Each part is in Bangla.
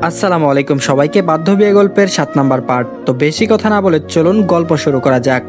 আসসালামু আলাইকুম সবাইকে। বাধ্য বিয়ে গল্পের 7 নাম্বার পার্ট। তো বেশি কথা না বলে চলুন গল্প শুরু করা যাক।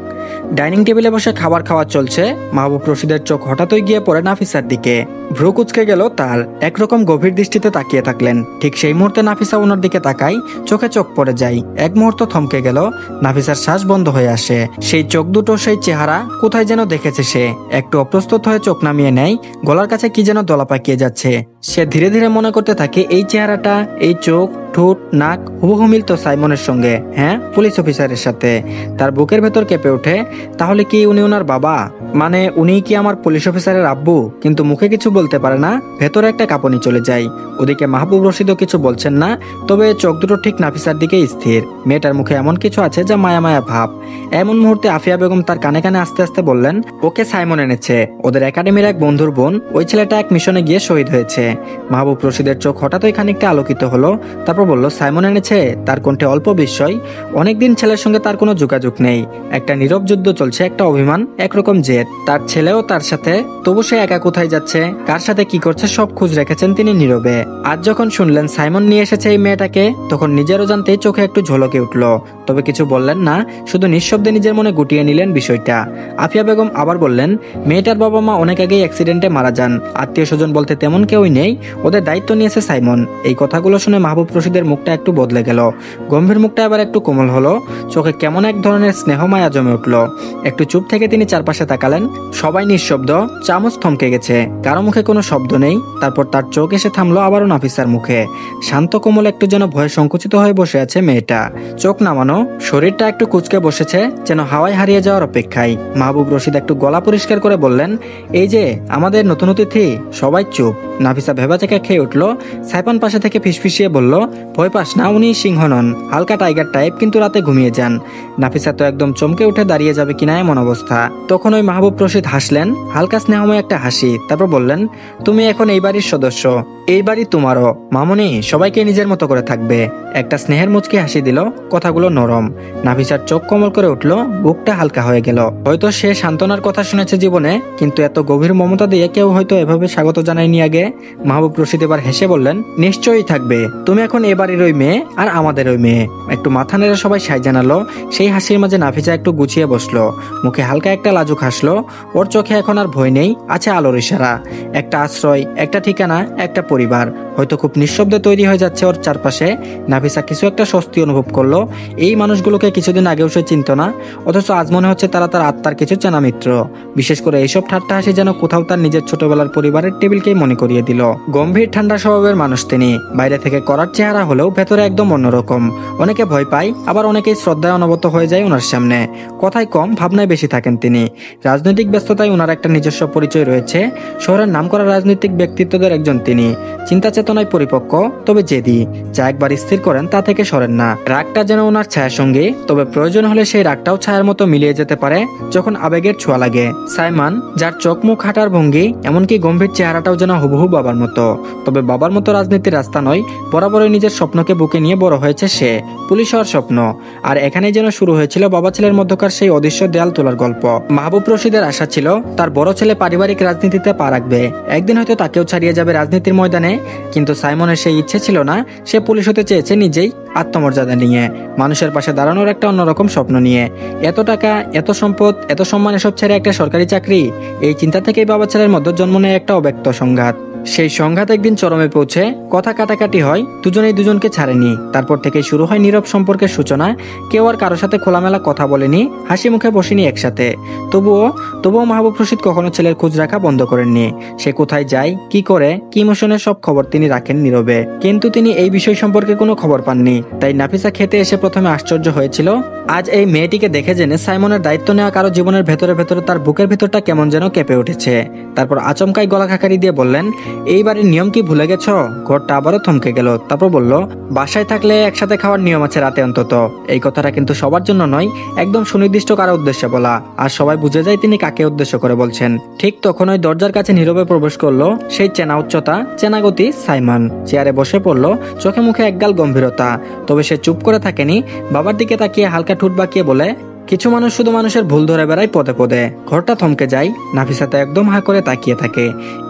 ডাইনিং টেবিলে বসে খাবার খাওয়া চলছে। মাহবুব রশিদের চোখ হঠাৎই গিয়ে পড়ে নাফিসার দিকে। ভ্রু কুচকে গেল তার। একরকম গভীর দৃষ্টিতে তাকিয়ে থাকলেন। ঠিক সেই মুহূর্তে নাফিসা ওনার দিকে তাকায়, চোখে চোখ পড়ে যায়। এক মুহূর্ত থমকে গেল। নাফিসার শ্বাস বন্ধ হয়ে আসে। সেই চোখ দুটো, সেই চেহারা কোথায় যেন দেখেছে সে। একটু অপ্রস্তুত হয়ে চোখ নামিয়ে নেয়। গলার কাছে কি যেন দলা পাকিয়ে যাচ্ছে। সে ধীরে ধীরে মনে করতে থাকে এই চেহারাটা, এই চোখ, ঠোঁট, নাক হুবহু মিলতো সাইমনের সঙ্গে। হ্যাঁ, পুলিশ অফিসারের সাথে। তার বুকের ভেতর কেঁপে ওঠে। তাহলে কি উনি ওনার বাবা? মানে উনি কি আমার পুলিশ অফিসারের আব্বু? কিন্তু মুখে কিছু বলতে পারে না। ভেতরে একটা কাঁপুনি চলে যায়। ওদিকে মাহবুব রশিদও কিছু বলছেন না, তবে চোখ দুটো ঠিক নাফিসার দিকে স্থির। মেয়েটার মুখে এমন কিছু আছে যা মায়া মায়া ভাব। এমন মুহূর্তে আফিয়া বেগম তার কানে কানে আস্তে আস্তে বললেন, ওকে সাইমন এনেছে। ওদের একাডেমির এক বন্ধুর বোন। ওই ছেলেটা এক মিশনে গিয়ে শহীদ হয়েছে। মাহবুব রশিদের চোখ হঠাৎই খানিকটা আলোকিত হলো। তারপর বলল, সাইমন এনেছে? তার কণ্ঠে অল্প বিস্ময়। অনেকদিন ছেলের সঙ্গে তার কোনো যোগাযোগ নেই। একটা নীরব যুদ্ধ চলছে, একটা অভিমান, একরকম জেদ। তার ছেলেও তার সাথে। তবু সে একা কোথায় যাচ্ছে, কার সাথে কি করছে সব খোঁজ রেখেছেন তিনি নীরবে। আজ যখন শুনলেন সাইমন নিয়ে এসেছে এই মেয়েটাকে, তখন নিজেরও জানতেই চোখে একটু ঝলকে উঠল। তবে কিছু বললেন না, শুধু নিঃশব্দে নিজের মনে গুটিয়ে নিলেন বিষয়টা। আফিয়া বেগম আবার বললেন, মেয়েটার বাবা মা অনেক আগেই অ্যাক্সিডেন্টে মারা যান। আত্মীয় স্বজন বলতে তেমন কেউই নেই। ওদের দায়িত্ব নিয়েছে সাইমন। এই কথাগুলো শুনে মাহবুব রশিদের মুখটা একটু বদলে গেল। গম্ভীর মুখটা এবার একটু কোমল হলো। চোখে কেমন এক ধরনের স্নেহ মায়া জমে উঠল। একটু চুপ থেকে তিনি চারপাশে তাকালেন। সবাই নিঃশব্দ। চামচ থমকে গেছে। কারো মুখে কোনো শব্দ নেই। তারপর তার চোখ এসে থামলো আবারও নাফিসার মুখে। শান্ত কোমল, একটু যেন ভয়ে সংকুচিত হয়ে বসে আছে মেয়েটা। চোখ নামানো, শরীরটা একটু কুঁচকে বসেছে, যেন হাওয়ায় হারিয়ে যাওয়ার অপেক্ষায়। মাহবুব রশিদ একটু গলা পরিষ্কার করে বললেন, এই যে আমাদের নতুন অতিথি। সবাই চুপ। নাফিসা ভেবাচাকা খেয়ে উঠল। সাইপান পাশে থেকে ফিসফিসিয়ে বলল, ভয় পাস না, উনি সিংহ নন, হালকা টাইগার টাইপ, কিন্তু রাতে ঘুমিয়ে যান। নাফিসা তো একদম চমকে উঠে দাঁড়িয়ে যাবে কিনা এমন অবস্থা। তখন ওই মাহবুব রশিদ হাসলেন, হালকা স্নেহময় একটা হাসি। তারপর বললেন, তুমি এখন এই বাড়ির সদস্য। এই বাড়ি তোমারও। মামুনি, সবাইকে নিজের মতো করে থাকবে। একটা স্নেহের মুচকি হাসি দিল। কথাগুলো নরম। নাফিসার চোখ কোমল করে উঠল, বুকটা হালকা হয়ে গেল। হয়তো সে সান্ত্বনার কথা শুনেছে জীবনে, কিন্তু এত গভীর মমতা দিয়ে কেউ হয়তো এভাবে স্বাগত জানায়নি আগে। মাহবুব রশিদ এবার হেসে বললেন, নিশ্চয়ই থাকবে। তুমি এখন এ বাড়ির ওই মেয়ে, আর আমাদের ওই মেয়ে। একটু মাথা নেড়ে সবাই সাই জানালো। সেই হাসির মাঝে নাফিসা একটু গুছিয়ে বসলো। মুখে হালকা একটা লাজুক হাসলো। ওর চোখে এখন আর ভয় নেই, আছে আলোর ইশারা। একটা আশ্রয়, একটা ঠিকানা, একটা পরিবার। হয়তো খুব নিঃশব্দে তৈরি হয়ে যাচ্ছে ওর চারপাশে। নাফিসা কিছু একটা স্বস্তি অনুভব করলো। এই মানুষগুলোকে কিছুদিন আগেও সে চিনত না, অথচ আজ মনে হচ্ছে তারা তার আত্মার কিছু চেনা মিত্র। বিশেষ করে এইসব ঠাট্টা হাসি যেন কোথাও তার নিজের ছোটবেলার পরিবারের টেবিলকেই মনে করিয়ে দিল। গম্ভীর ঠান্ডা স্বভাবের মানুষ তিনি। বাইরে থেকে করার চেহারা হলেও ভেতরে একদম অন্যরকম। অনেকে ভয় পায়, আবার অনেকেই শ্রদ্ধায় অনবত হয়ে যায় ওনার সামনে। কথায় কম, ভাবনায় বেশি থাকেন তিনি। রাজনৈতিক ব্যস্ততায় ওনার একটা নিজস্ব পরিচয় রয়েছে। শহরের নামকরা রাজনৈতিক ব্যক্তিত্বদের একজন তিনি। চিন্তা চেতনায় পরিপক্ক, তবে জেদি। যা একবার স্থির করেন তা থেকে সরেন না। রাগটা যেন ওনার ছায়ার সঙ্গে, তবে প্রয়োজন হলে সেই রাগটাও ছায়ার মতো মিলিয়ে যেতে পারে যখন আবেগের ছোঁয়া লাগে। সাইমন, যার চোখ মুখ হাঁটার ভঙ্গি, এমনকি গম্ভীর চেহারাটাও যেন হুবহু বাবার মতো। তবে বাবার মতো রাজনীতির রাস্তা নয়, বরাবরই নিজের স্বপ্নকে বুকে নিয়ে বড় হয়েছে সে। পুলিশ হওয়ার স্বপ্ন। আর এখানেই যেন শুরু হয়েছিল বাবা ছেলের মধ্যকার সেই অদৃশ্য দেয়াল তোলার গল্প। মাহবুব রশিদের আশা ছিল তার বড় ছেলে পারিবারিক রাজনীতিতে পা রাখবে। একদিন হয়তো তাকেও ছাড়িয়ে যাবে রাজনীতির ময়দানে। কিন্তু সাইমনের সেই ইচ্ছে ছিল না। সে পুলিশ হতে চেয়েছে নিজেই, আত্মমর্যাদা নিয়ে, মানুষের পাশে দাঁড়ানোর একটা অন্যরকম স্বপ্ন নিয়ে। এত টাকা, এত সম্পদ, এত সম্মান, এসব ছেড়ে একটা সরকারি চাকরি। এই চিন্তা থেকেই বাবা ছেলের মধ্যে জন্ম নেয় একটা অব্যক্ত সংঘাত। সেই সংঘাত একদিন চরমে পৌঁছে কথা কাটাকাটি হয়। দুজনেই দুজনকে ছাড়েনি। তারপর থেকে শুরু হয় নীরব সম্পর্কের সূচনা। কেউ আর কারোর সাথে খোলামেলা কথা বলেনি, হাসি মুখে বসেনি একসাথে। তবুও মাহবুব রশিদ কখনো ছেলের খোঁজ রাখা বন্ধ করেননি। সে কোথায় যায়, কি করে, কি ইমোশনের সব খবর তিনি রাখেন নীরবে। কিন্তু তিনি এই বিষয় সম্পর্কে কোনো খবর পাননি। তাই নাফিসা খেতে এসে প্রথমে আশ্চর্য হয়েছিল। আজ এই মেয়েটিকে দেখে জেনে সাইমনের দায়িত্ব নেওয়া কারো জীবনের ভেতরে ভেতরে তার বুকের ভেতরটা কেমন যেন কেঁপে উঠেছে। তারপর আচমকাই গলা খাকারি দিয়ে বললেন, এই বাড়ির নিয়ম কি ভুলে গেছ? ঘরটা আবারও থমকে গেল। তারপর বলল, বাসায় থাকলে একসাথে খাওয়ার নিয়ম আছে রাতে অন্তত। এই কথাটা কিন্তু সবার জন্য নয়, একদম সুনির্দিষ্ট কারো উদ্দেশ্যে বলা। আর সবাই বুঝে যায় তিনি কাকে উদ্দেশ্য করে বলছেন। ঠিক তখন ওই দরজার কাছে নীরবে প্রবেশ করলো সেই চেনা উচ্চতা, চেনা গতি সাইমন। চেয়ারে বসে পড়লো, চোখে মুখে একগাল গম্ভীরতা। তবে সে চুপ করে থাকেনি। বাবার দিকে তাকিয়ে হালকা ঠোঁট বাঁকিয়ে বলে, কিছু মানুষ শুধু মানুষের ভুল ধরে বেড়ায় পদে পদে। ঘরটা থমকে যায়। নাফিসা তো একদম হা করে তাকিয়ে থাকে।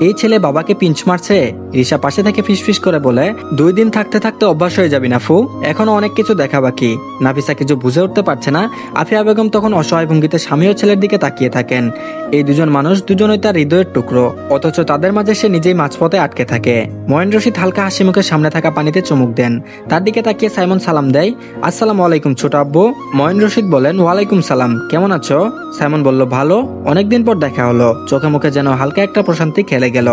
এই ছেলে বাবাকে পিঞ্চ মারছে। রিশা পাশে থেকে ফিসফিস করে বলে, 2 দিন থাকতে থাকতে অভ্যাস হয়ে যাবি না ফু, এখনো অনেক কিছু দেখা বাকি। নাফিসা কিছু বুঝে উঠতে পারছে না। আফিয়া বেগম তখন অসহায় ভঙ্গিতে স্বামী ও ছেলের দিকে তাকিয়ে থাকেন। এই দুজন মানুষ দুজনই তার হৃদয়ের টুকরো, অথচ তাদের মাঝে সে নিজেই মাঝপথে আটকে থাকে। ময়েন রশিদ হালকা হাসি মুখে সামনে থাকা পানিতে চুমুক দেন। তার দিকে তাকিয়ে সাইমন সালাম দেয়, আসসালামু আলাইকুম ছোট আব্বু। ময়েন রশিদ বলেন, ওয়ালাইকুম সালাম, কেমন আছো? সাইমন বলল, ভালো, অনেকদিন পর দেখা হলো। চোখে মুখে যেন হালকা একটা প্রশান্তি খেলে গেল।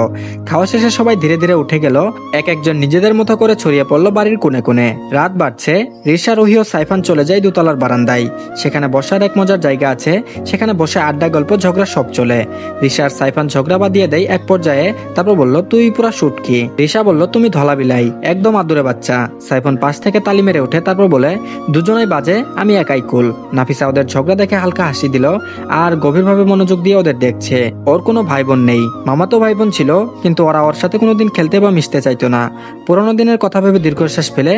খাওয়া শেষে সবাই ধীরে ধীরে উঠে গেল। এক একজন নিজেদের মতো করে ছড়িয়ে পড়লো বাড়ির কোণে কোণে। রাত বাড়ছে। রিশা, রুহি ও সাইফান চলে যায় দোতলার বারান্দায়। সেখানে বসার এক মজার জায়গা আছে। সেখানে বসে আড্ডা, গল্প, ঝগড়া সব চলে। রিশা আর সাইফান ঝগড়া বাঁধিয়ে দেয় এক পর্যায়ে। তারপর বলল, তুই পুরা শুটকি। রিশা বলল, তুমি ধলা বিলাই, একদম আদুরে বাচ্চা। সাইফান পাশ থেকে তালি মেরে ওঠে। তারপর বলে, দুজনেই বাজে, আমি একাই কুল। নাফিসা ওদের ঝগড়া দেখে হালকা হাসি দিল আর গভীরভাবে মনোযোগ দিয়ে ওদের দেখছে। ওর কোনো ভাই বোন নেই, মামাতো ভাই বোন ছিল, কিন্তু ওরা ওর সাথে কোনোদিন খেলতে বা মিশতে চাইতো না। পুরোনো দিনের কথা ভেবে দীর্ঘশ্বাস ফেলে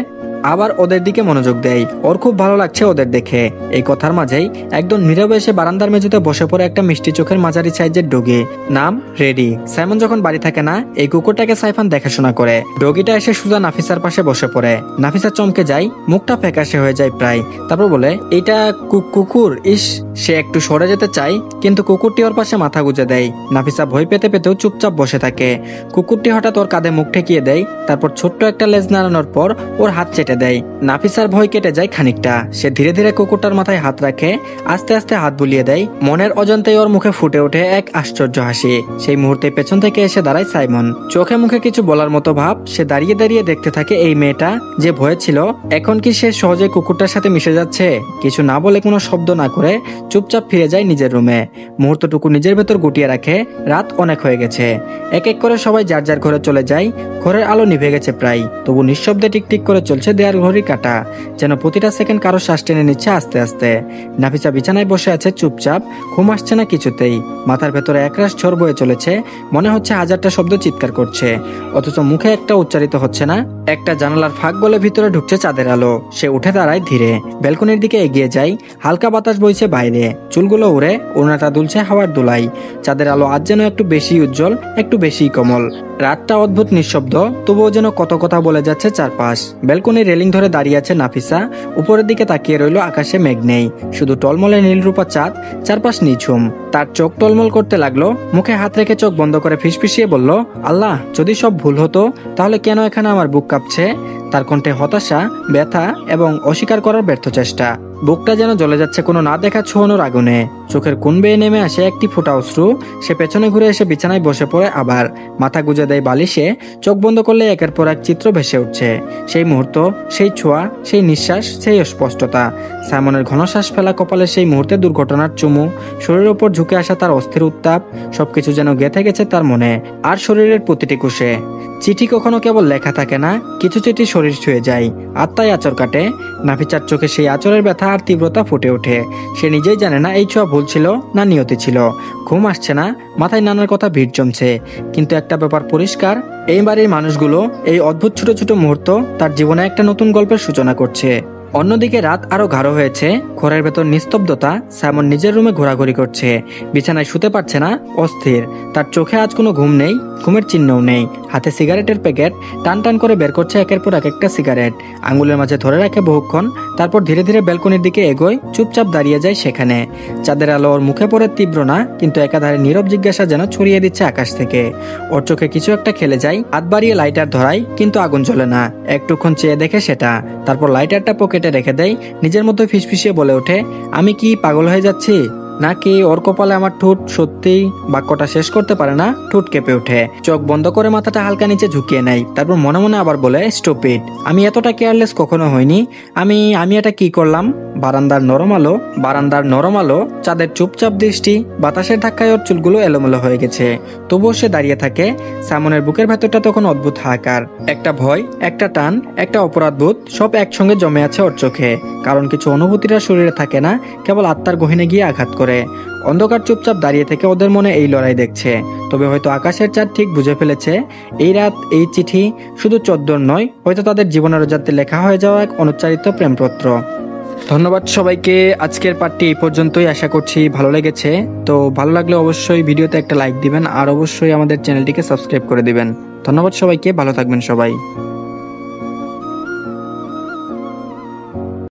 আবার ওদের দিকে মনোযোগ দেয়। ওর খুব ভালো লাগছে ওদের দেখে। এই কথার মাঝেই একদম নীরবে এসে বারান্দার মেঝেতে বসে পড়ে একটা মিষ্টি চোখের মাঝারি সাইজের ডগি, নাম রেডি। সাইমন যখন বাড়ি থাকে না, এই কুকুরটাকে সাইফান দেখাশোনা করে। ডগিটা এসে সুজা নাফিসার পাশে বসে পড়ে। নাফিসা চমকে যায়, মুখটা ফ্যাকাশে হয়ে যায় প্রায়। তারপর বলে, এইটা কুকুর? ইস। সে একটু সরে যেতে চায়, কিন্তু কুকুরটি ওর পাশে মাথা গুজে দেয়। নাফিসা ভয় পেতে পেতেও চুপচাপ বসে থাকে। কুকুরটি হঠাৎ ওর কাঁধে মুখ ঠেকিয়ে দেয়। তারপর ছোট্ট একটা লেজ নাড়ানোর পর ওর হাত চেটে দেয়। নাফিসার ভয় কেটে যায় খানিকটা। সে ধীরে ধীরে কুকুরটার মাথায় হাত রাখে, আস্তে আস্তে হাত বুলিয়ে দেয়। মনের অজান্তেই ওর মুখে ফুটে ওঠে এক আশ্চর্য হাসি। সেই মুহূর্তে পেছন থেকে এসে দাঁড়ায় সাইমন। চোখে মুখে কিছু বলার মতো ভাব। সে দাঁড়িয়ে দাঁড়িয়ে দেখতে থাকে এই মেয়েটা যে ভয়ে ছিল, এখন কি সে সহজে কুকুরটার সাথে মিশে যাচ্ছে? কিছু না বলে, কোনো শব্দ না করে চুপচাপ ফিরে যায় নিজের রুমে। মুহূর্তটুকু নিজের ভেতর গুটিয়ে রাখে। রাত অনেক হয়ে গেছে। এক এক করে সবাই যার যার ঘরে চলে যায়। ঘরের আলো নিভে গেছে প্রায়, তবু নিঃশব্দে টিকটিক করে চলছে দেয়াল ঘড়ির কাঁটা। যেন প্রতিটা সেকেন্ড কারো শ্বাস টেনে নিচ্ছে আস্তে আস্তে। নাফিসা বিছানায় বসে আছে চুপচাপ। ঘুম আসছে না কিছুতেই। মাথার ভেতরে একরাশ ঝড় বয়ে চলেছে। মনে হচ্ছে হাজারটা শব্দ চিৎকার করছে, অথচ মুখে একটা উচ্চারিত হচ্ছে না। একটা জানালার ফাঁক গলে ভিতরে ঢুকছে চাঁদের আলো। সে উঠে দাঁড়ায় ধীরে, ব্যালকনির দিকে এগিয়ে যায়। হালকা বাতাস বইছে বাইরে, চুলগুলো উড়ে, ওড়নাটা দুলছে হাওয়ার দোলাই। চাঁদের আলো আজ যেন একটু বেশি উজ্জ্বল, একটু বেশি কোমল। রাতটা অদ্ভুত নিঃশব্দ, তবুও যেন কত কথা বলে যাচ্ছে চারপাশ। ব্যালকনির রেলিং ধরে দাঁড়িয়ে আছে নাফিসা। উপরের দিকে তাকিয়ে রইল, আকাশে মেঘ নেই, শুধু টলমলে নীলরূপা চাঁদ। চারপাশ নিঝুম। তার চোখ টলমল করতে লাগলো। মুখে হাত রেখে চোখ বন্ধ করে ফিসফিসিয়ে বলল, আল্লাহ, যদি সব ভুল হতো তাহলে কেন এখানে আমার বুক কাঁপছে? তার কণ্ঠে হতাশা, ব্যথা এবং অস্বীকার করার ব্যর্থ চেষ্টা। বুকটা যেন জ্বলে যাচ্ছে কোনো না দেখা ছোঁয়ানোর আগুনে। চোখের কোণ বেয়ে নেমে আসে একটি ফোঁটা অশ্রু। সে পেছনে ঘুরে এসে বিছানায় বসে পড়ে আবার। মাথা গুজে দেয় বালিশে। চোখ বন্ধ করলে একের পর এক চিত্র ভেসে উঠছে। সেই মুহূর্ত, সেই ছোঁয়া, সেই নিঃশ্বাস, সেই অস্পষ্টতা। সাইমনের ঘনশ্বাস ফেলা কপালে সেই মুহূর্তে দুর্ঘটনার চুমু, শরীরের উপর ঝুঁকে আসা তার অস্থির উত্তাপ, সবকিছু যেন গেঁথে গেছে তার মনে আর শরীরের প্রতিটি কোষে। চিঠি কখনো কেবল লেখা থাকে না, কিছু চিঠি শরীর ছুঁয়ে যায়, আত্মায় আঁচড় কাটে। নাফিসার চোখে সেই আঁচড়ের ব্যথা আর তীব্রতা ফুটে ওঠে। সে নিজেই জানে না এই ছোঁয়া ভুল ছিল না নিয়তি ছিল। ঘুম আসছে না, মাথায় নানার কথা ভিড় জমছে, কিন্তু একটা ব্যাপার পরিষ্কার, এই বাড়ির মানুষগুলো এই অদ্ভুত ছোট ছোট মুহূর্ত তার জীবনে একটা নতুন গল্পের সূচনা করছে। অন্যদিকে রাত আরো গাঢ় হয়েছে। ঘরের ভেতর নিস্তব্ধতা। সাইমন নিজের রুমে ঘোরাঘুরি করছে। বিছানায় শুতে পারছে না, অস্থির। তার চোখে আজ কোনো ঘুম নেই, ঘুমের চিহ্নও নেই। হাতে সিগারেটের প্যাকেট টান টান করে বের করছে একের পর এক একটা সিগারেট। আঙ্গুলের মাঝে ধরে রাখে বহুক্ষণ। তারপর ধীরে ধীরে ব্যালকনির দিকে এগোয়, চুপচাপ দাঁড়িয়ে যায় সেখানে। চাঁদের আলো ওর মুখে পড়ে তীব্র না, কিন্তু একাধারে নীরব জিজ্ঞাসা যেন ছড়িয়ে দিচ্ছে আকাশ থেকে। ওর চোখে কিছু একটা খেলে যায়। হাত বাড়িয়ে লাইটার ধরায়, কিন্তু আগুন জ্বলে না। একটুক্ষণ চেয়ে দেখে সেটা, তারপর লাইটারটা পকেটে রেখে দেয়। নিজের মতো ফিসফিসিয়ে বলে ওঠে, আমি কি পাগল হয়ে যাচ্ছি নাকি ওর কপালে আমার ঠোঁট? সত্যি বাক্যটা শেষ করতে পারে না, ঠোঁট কেঁপে ওঠে। চোখ বন্ধ করে মাথাটা হালকা নিচে ঝুঁকিয়ে নেয়। তারপর মনে মনে আবার বলে, স্টুপিড, আমি এতটা কেয়ারলেস কখনো হইনি। আমি এটা কি করলাম? বারান্দার নরম আলো, চাঁদের চুপচাপ দৃষ্টি, বাতাসের ধাক্কায় ওর চুলগুলো এলোমেলো হয়ে গেছে। তবুও সে দাঁড়িয়ে থাকে। সাইমনের বুকের ভেতরটা তখন অদ্ভুত হাহাকার। একটা ভয়, একটা টান, একটা অপরাধবোধ, সব একসঙ্গে জমে আছে ওর চোখে। কারণ কিছু অনুভূতিরা শরীরে থাকে না, কেবল আত্মার গহীনে গিয়ে আঘাত করে। অন্ধকার চুপচাপ দাঁড়িয়ে থেকে ওদের মনে এই লড়াই দেখছে। তবে হয়তো আকাশের চাঁদ ঠিক বুঝে ফেলেছে, এই রাত, এই চিঠি শুধু চোদ্দর নয়, হয়তো তাদের জীবনের যাতে লেখা হয়ে যাওয়া এক অনুচ্চারিত প্রেমপত্র। ধন্যবাদ সবাইকে। আজকের পার্টটি এই পর্যন্তই, আশা করছি ভালো লেগেছে। তো ভালো লাগলে অবশ্যই ভিডিওতে একটা লাইক দিবেন আর অবশ্যই আমাদের চ্যানেলটিকে সাবস্ক্রাইব করে দিবেন। ধন্যবাদ সবাইকে, ভালো থাকবেন সবাই।